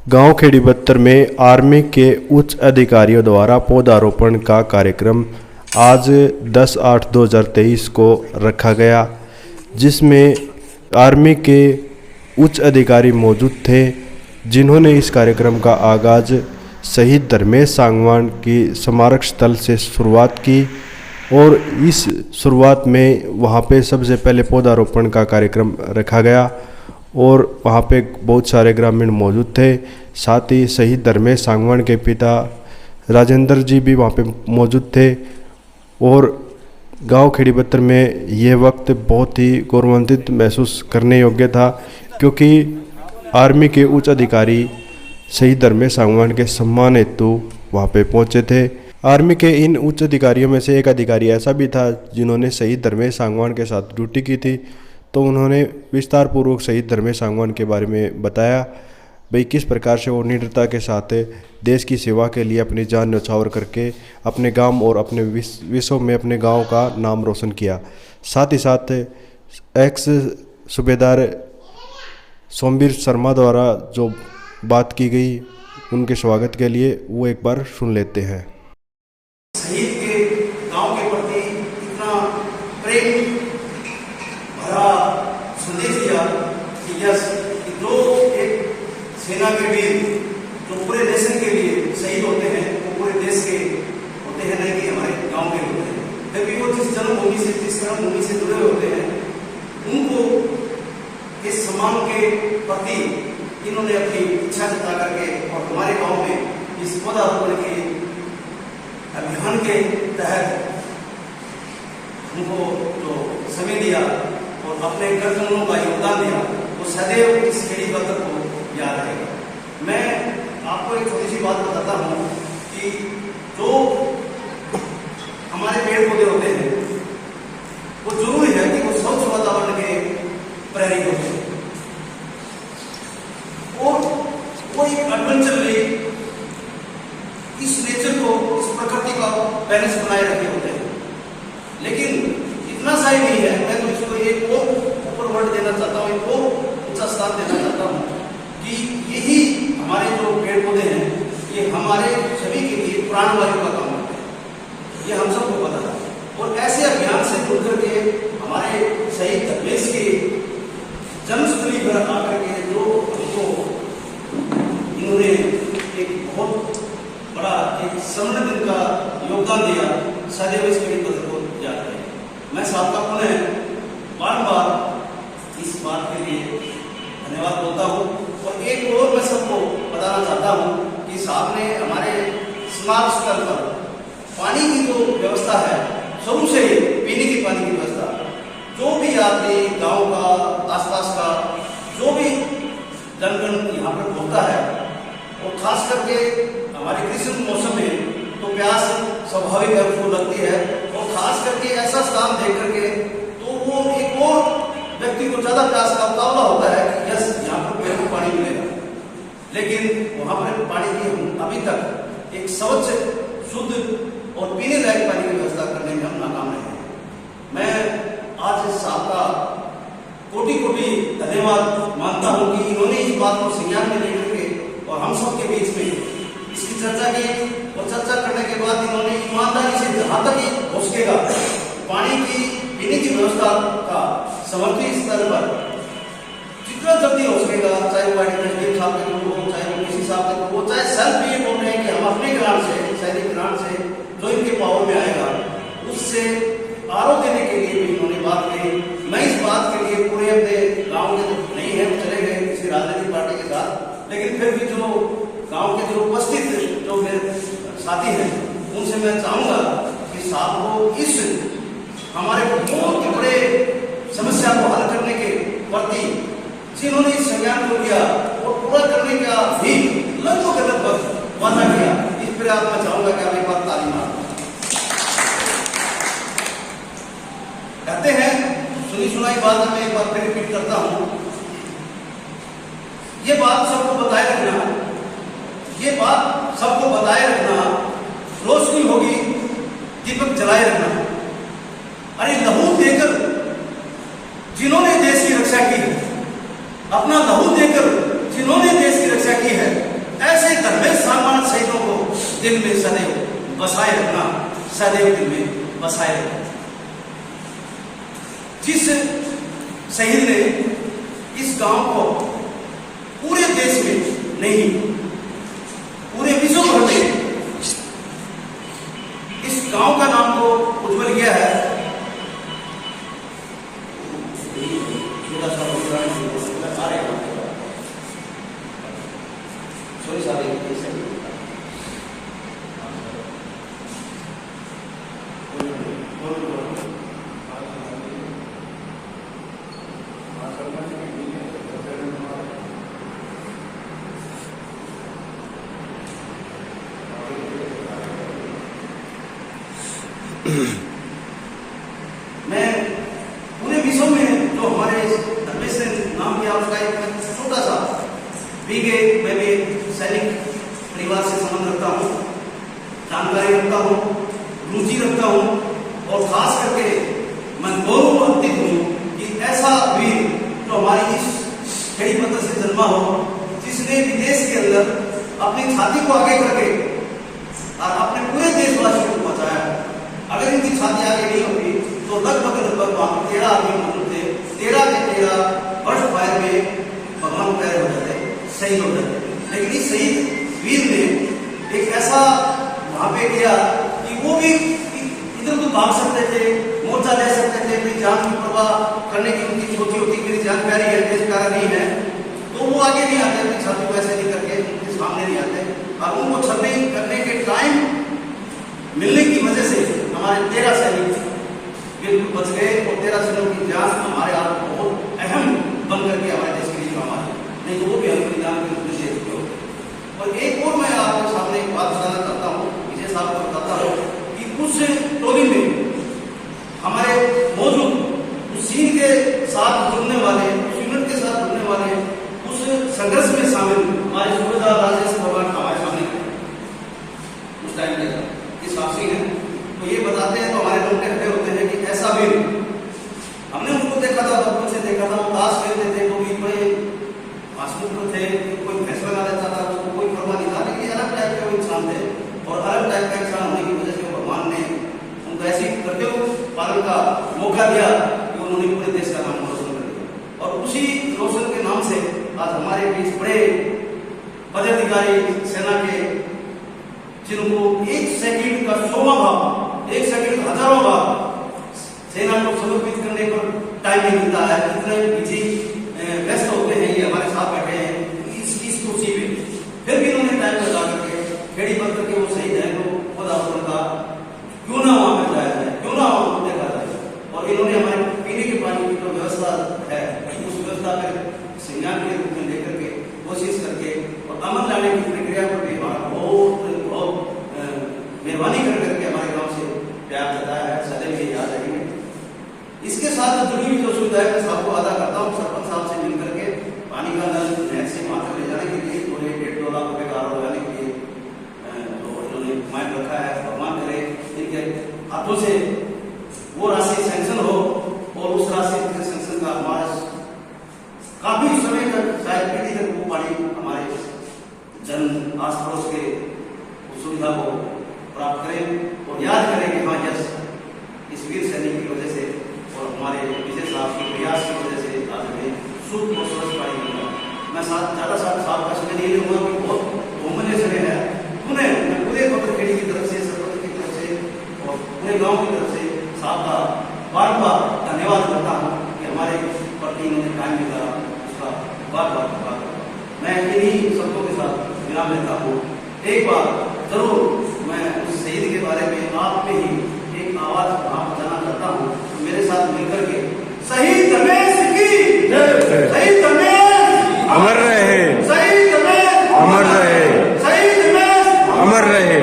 गांव खेड़ी बत्तर में आर्मी के उच्च अधिकारियों द्वारा पौधारोपण का कार्यक्रम आज 10/8/2023 को रखा गया, जिसमें आर्मी के उच्च अधिकारी मौजूद थे, जिन्होंने इस कार्यक्रम का आगाज़ शहीद धर्मेश सांगवान की स्मारक स्थल से शुरुआत की। और इस शुरुआत में वहाँ पे सबसे पहले पौधारोपण का कार्यक्रम रखा गया और वहाँ पे बहुत सारे ग्रामीण मौजूद थे। साथ ही शहीद धर्मेश सांगवान के पिता राजेंद्र जी भी वहाँ पे मौजूद थे। और गांव खेड़ी बत्तर में यह वक्त बहुत ही गौरवान्वित महसूस करने योग्य था, क्योंकि आर्मी के उच्च अधिकारी शहीद धर्मेश सांगवान के सम्मान हेतु वहाँ पे पहुँचे थे। आर्मी के इन उच्च अधिकारियों में से एक अधिकारी ऐसा भी था जिन्होंने शहीद धर्मेश सांगवान के साथ ड्यूटी की थी, तो उन्होंने विस्तार पूर्वक शहीद धर्मेश सांगवान के बारे में बताया भाई किस प्रकार से वो निडरता के साथ देश की सेवा के लिए अपनी जान न्यौछावर करके अपने गांव और अपने विश्व में अपने गांव का नाम रोशन किया। साथ ही साथ एक्स सूबेदार सोमवीर शर्मा द्वारा जो बात की गई उनके स्वागत के लिए, वो एक बार सुन लेते हैं। शहीद के गांव के प्रति इतना प्रेम भरा संदेश दिया कि जो एक सेना के वीर जो पूरे नेशन के लिए शहीद होते हैं वो पूरे देश के होते हैं, नहीं कि हमारे गांव के होते हैं। फिर भी वो जिस जन्मभूमि से जिस कर्मभूमि से जुड़े होते हैं, उनको इस सम्मान के प्रति इन्होंने अपनी इच्छा जता करके और हमारे गांव में इस पौधारोपण के अभियान के तहत उनको जो समय दिया और अपने कर्तव्यों का योगदान दिया, वो सदैव इस खेड़ी बत्तर को याद रहेगा। मैं आपको एक छोटी सी बात बताता हूँ कि जो हमारे पेड़ पौधे होते हैं वो जरूरी है कि वो स्वच्छ वातावरण के प्रेरी होते हैं और वो एक एडवेंचर ले इस नेचर को, इस प्रकृति का बैलेंस बनाए रखे होते हैं। लेकिन इतना सा ही नहीं है, मैं तो इसको एक और ऊपर वर्ड देना चाहता हूँ, एक और ऊंचा स्थान देना चाहता हूँ कि यही हमारे जो पेड़ पौधे हैं ये हमारे सभी के लिए प्राणवायु का काम करते हैं, ये हम सबको पता है। और ऐसे अभियान से जुड़ करके हमारे शहीद धर्मेश के जन्मस्थली पर आकर के जो हमको इन्होंने एक बहुत बड़ा एक स्वर्ण दिन का योगदान दिया, सदैव इस खेड़ी बत्तर को याद रहे। मैं साहब का पुनः बार-बार इस बात के लिए धन्यवाद बोलता हूँ। और एक और मैं सबको बताना चाहता हूँ कि साहब ने हमारे स्मारक स्थल पर पानी की जो व्यवस्था है, शुरू से ही पीने की पानी की व्यवस्था, जो भी यात्री गांव का आसपास का जो भी जनगण यहाँ पर पहुँचता है, और खास करके हमारे ग्रीष्म मौसम में तो प्यास स्वाभाविक है, उसको लगती है, और खास करके ऐसा स्थान देख करके तो वो एक और व्यक्ति को ज्यादा प्यास का उतावला होता है कि यस यहाँ पर पेड़ को पानी मिलेगा। लेकिन वहाँ पर पानी की हम अभी तक एक स्वच्छ, शुद्ध और पीने लायक पानी की व्यवस्था करने में हम नाकाम रहे हैं। मैं आज साहब का कोटि कोटि धन्यवाद मानता हूँ कि इन्होंने इस बात को संज्ञान में लेकर के और हम सबके बीच में इसकी चर्चा की, और चर्चा करने के बाद इन्होंने ईमानदारी से जहाँ तक ही हो सकेगा पानी की पीने की व्यवस्था का समर्पित स्तर पर जितना जल्दी हो सकेगा, चाहे वो एडमिनिस्ट्रेटिव साहब के थ्रू हो, चाहे वो किसी साहब के थ्रू हो, चाहे सेल्फ ये बोल रहे हैं कि हम अपने ग्रांट से, सैनिक ग्रांट से जो इनके पावर में आएगा उससे आरोप देने के लिए भी इन्होंने बात कही। मैं इस बात के लिए पूरे अपने गाँव के जो नहीं है चले गए किसी राजनीतिक पार्टी के साथ, लेकिन फिर भी जो गांव के जो उपस्थित जो मेरे साथी हैं उनसे मैं चाहूँगा कि साहब को इस हमारे बहुत बड़े समस्या को हल करने के प्रति जिन्होंने इस संज्ञान को लिया और पूरा करने का भी लगभग वादा किया, इस पर आप मैं चाहूँगा कि आप एक बार ताली मार कहते हैं। सुनी सुनाई बात मैं एक बार फिर रिपीट करता हूँ, ये बात सबको बताए रखना, ये बात सबको बताए रखना, रोशनी होगी दीपक जलाए रखना। अरे लहू देकर जिन्होंने देश की रक्षा की है, अपना लहू देकर जिन्होंने देश की रक्षा की है, बसाए रखना सदैव दिल में बसाए रखना। जिस शहीद ने इस गांव को पूरे देश में नहीं पूरे विश्व भर में इस गांव का नाम को उज्जवल किया है। मैं पूरे विश्व में जो हमारे धर्मेश नाम किया उसका एक छोटा सा बीगे मैं भी सैनिक परिवार से संबंध रखता हूँ, जानकारी रखता हूँ, रुचि रखता हूँ और खास करके मैं गौरवान्वित हूँ कि ऐसा वीर जो हमारी इस खेड़ी पत्र से जन्मा हो, जिसने विदेश के अंदर अपनी छाती को आगे करके और अपने पूरे देशवासियों को बचाया। अगर इनकी छाती आगे नहीं होती तो लगभग वहां 13 आदमी मौजूद थे, 13 के 13 बर्स्ट फायर में भगवान पैर हो जाते, शहीद हो जाते। लेकिन इस शहीद वीर ने एक ऐसा वहां पे किया कि वो भी इधर उधर भाग सकते थे, मोर्चा ले सकते थे, अपनी जान की परवाह करने की उनकी सोची होती, मेरी जान प्यारी है, देश प्यारा नहीं है, तो वो आगे नहीं आते, अपनी छाती को ऐसे नहीं करके उनके सामने नहीं आते। और उनको छलनी करने के टाइम मिलने की वजह से हमारे 13 सैनिक बिल्कुल बच गए और 13 सैनिकों की जान हमारे आप बहुत अहम बन करके हमारे देश के लिए काम आए, नहीं तो वो भी हमारी जान के रूप में दे चुके हो। और एक और मैं आपके सामने एक बात बताना चाहता हूँ, विजय साहब को बताता हूँ कि उस टोली में हमारे मौजूद उस सीन के साथ जुड़ने वाले, उस यूनिट के साथ जुड़ने वाले, उस संघर्ष में शामिल हमारे सूबेदार राजेश भगवान हमारे सामने उस टाइम के इस वापसी है, तो ये बताते हैं तो हमारे लोग कहते होते हैं कि ऐसा भी हमने उनको देखा था, बचपन से देखा था, वो ताश खेलते थे, वो भी बड़े हंसमुख थे, कोई फैसला लगा देता था, उसको कोई परवाह नहीं था, लेकिन अलग टाइप के वो इंसान थे और अलग टाइप का इंसान होने की वजह से भगवान ने उनको ऐसी करते हुए पालन का मौका दिया कि उन्होंने पूरे देश का नाम रोशन कर दिया। और उसी रोशन के नाम से आज हमारे बीच बड़े पदाधिकारी सेना के, जिनको 1 सेकंड का 100वां भाग, 1 सेकंड 1000वां भाग सेना को समर्पित करने पर टाइम नहीं मिलता है, इतने बिजी व्यस्त होते हैं, ये हमारे साथ बैठे हैं इस कुर्सी पे, फिर भी उन्होंने टाइम लगा करके खेड़ी पत्र के वो शहीद है तो पदार्पण का क्यों ना वहां पर जाया जाए, क्यों ना वहां पर देखा जाए। और इन्होंने हमारे पीने के पानी की जो व्यवस्था है उस व्यवस्था पर संज्ञान के रूप में लेकर के कोशिश करके और अमल लाने की प्रक्रिया पर भी बहुत मेहरबानी कर करके हमारे गांव से प्यार जताया है, सदैव ये याद रहेंगे। इसके साथ जुड़ी हुई जो सुविधाएं मैं सबको अदा करता हूँ, सरपंच साहब से मिलकर के पानी का नल नहर से वहां तक ले जाने के लिए पूरे 1.5-2 लाख रुपए का आरोप लगाने के लिए तो उन्होंने माइंड रखा है। भगवान करे इनके हाथों से वो राशि सैंक्शन हो और उस राशि के सैंक्शन का हमारा काफी समय तक शायद पीढ़ी तक वो पानी हमारे जन आस पड़ोस के सुविधा को प्राप्त करें और याद करें कि हाँ यस इस वीर सैनिक की वजह से और हमारे विजय साहब के प्रयास की वजह से आज हमें शुद्ध और स्वच्छ पानी मिला। मैं ज़्यादा साहब का समय नहीं लूँगा कि बहुत बहुमूल्य समय है, उन्हें मैं पूरे पत्र खेड़ी की तरफ से, सरपंच की तरफ से और पूरे गाँव की तरफ से साहब का बार बार धन्यवाद करता हूँ कि हमारे प्रति इन्होंने टाइम निकाला, उसका बार बार धन्यवाद। मैं इन्हीं शब्दों के साथ विराम लेता हूँ। एक बार जरूर मैं उस शहीद के बारे में आप में ही एक आवाज वहां बताना चाहता हूँ, तो मेरे साथ मिलकर के शहीद धर्मेश की जय, शहीद धर्मेश अमर रहे, शहीद धर्मेश अमर रहे, शहीद धर्मेश अमर रहे।